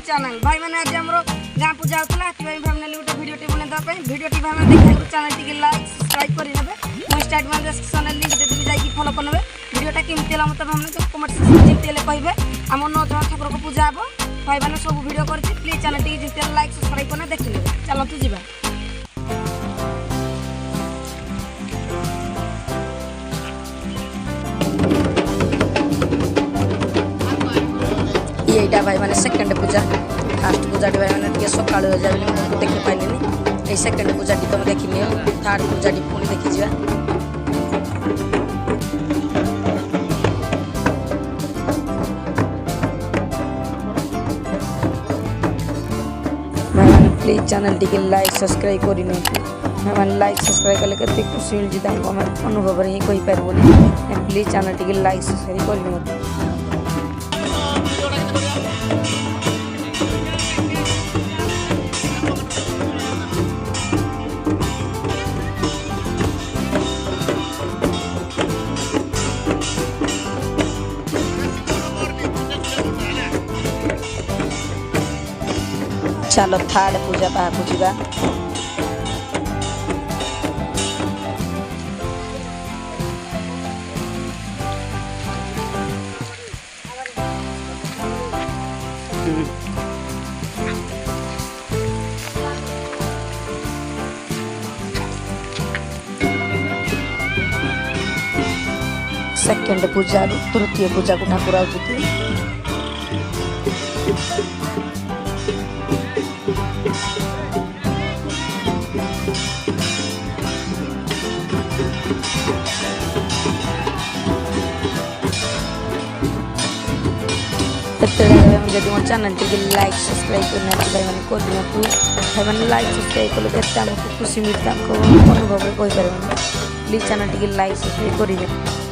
Channel भाई मैंने आज हमरो गाँ पूजा होता है भाई गोटे भिडियो बने देवाई भिडियो भाई देखा चैनल टी लाइक सब्सक्राइब करेंगे मो स्टार्ट में डिस्क्रिप्शन लिंक देदेवी जाकि फॉलो करने भिडियोटा केमती है मतलब भाई कमेंट सेक्शन जितने कहे आम 9 जन ठाकुर को पूजा हे भाई मैंने सब भिडियो कर प्लीज चैनल टी जितने लाइक सब्सक्राइब करना देखिए चलतु जी এইটা ভাই মানে সেকেন্ড পূজা ফার্স্ট পূজাটি ভাই মানে টিকে সকালে হয়ে যাবে মু দেখি পাইলিনি এই সেকেন্ড পূজাটি তুমি দেখি নিও থার্ড পূজাটি পুনি দেখি যা ভাই মানে প্লিজ চ্যানেলটি কে লাইক সাবস্ক্রাইব করি নিও ভাই মানে লাইক সাবস্ক্রাইব কলে কেতে খুশি মিলছি তাঙ্কু আমি অনুভব হি কই পারবনি প্লিজ চ্যানেলটি কে লাইক সাবস্ক্রাইব করি নিও चलो थार्ड पूजा पाहु जा सेकेंड पूजा तृतीय पूजा को ठाकुर आउଛନ୍ତି जब मो चैनल टी लाइक सब्सक्राइब करना भाई मैंने कर दिखाँ भाई मैंने लाइक सब्सक्राइब कले के आमको खुशी मिलता अनुभव कहीपर प्लीज चैनल टी लाइक सब्सक्राइब करेंगे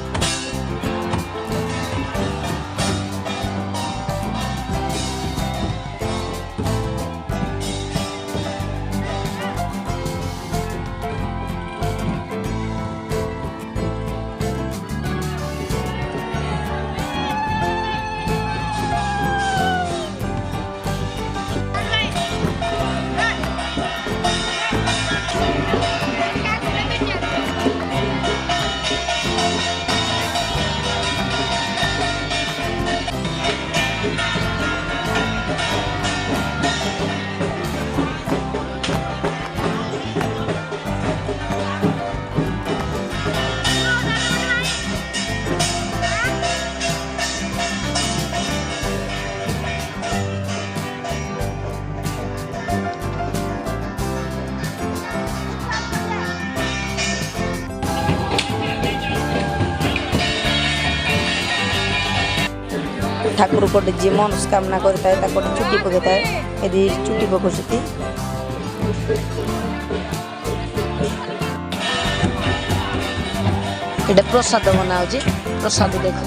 ठाकुर को जी मनस्कामना करता है चुटी पकता है यदि चुटी पकाती ये प्रसाद बना प्रसाद देख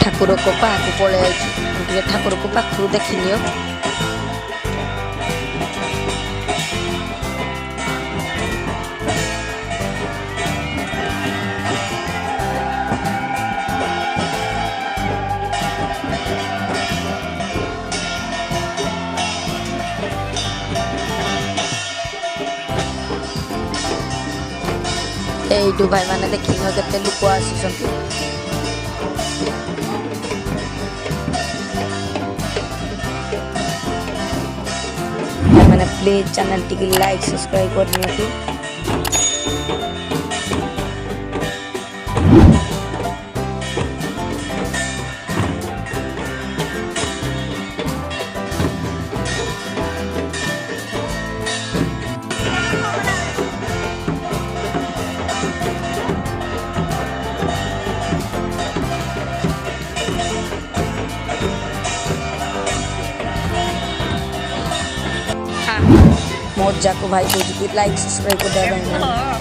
ठाकुर को पाक पड़े ठाकुर को पाखु देखी नियो এইটু ভাই মানে দেখি কেতে লোক আসুଛନ୍ତି মানে please channel T like subscribe করে নিও मौजा को भाई को लाइक सब्सक्राइब कर दे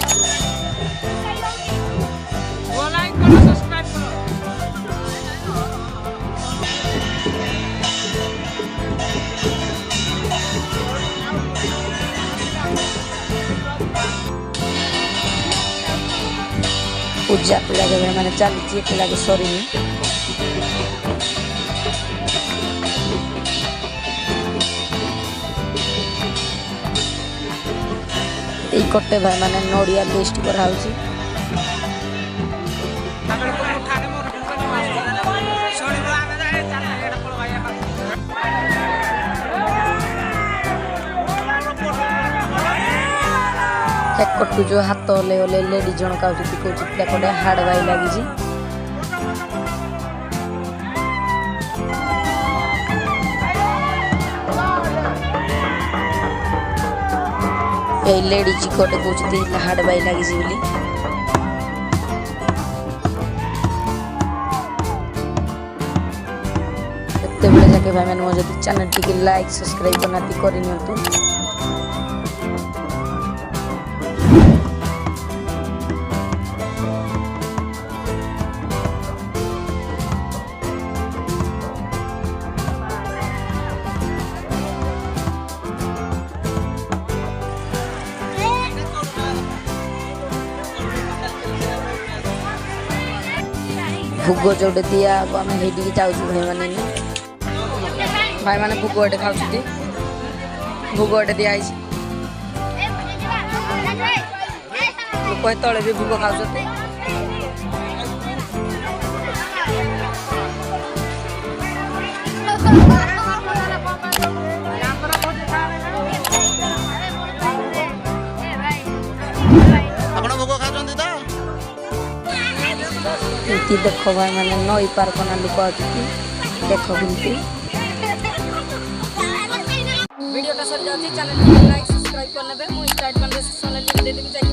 ପୂଜା କେବେ ମାନେ ଚାଲିଛି ଏତେ ସରିନି। ଏଇ କଟେ ଭାଇ ମାନେ ନଡ଼ିଆ ଲିଷ୍ଟ କରାହଉଛି। एकटू जो हाथ हले हले लेडी जन कौटे हाड़ बाई लगी लेडी चिकोटे कौन हाड़ बाई लगी एत बड़े जाके भाई मैंने मो चैनल टी लाइक सब्सक्राइब करना कर। भोग जोटे दिया आम हेटिकी जाऊँ भाई मैंने भोग गोटे खाऊ भोग गोटे दिखाई लोक तले भी भोग खाऊ देख भाई मैंने नई पार्कना लोक देख केमती वीडियोटा सरी जाती चैनल लाइक सब्सक्राइब करने मुझे स्टार्ट कर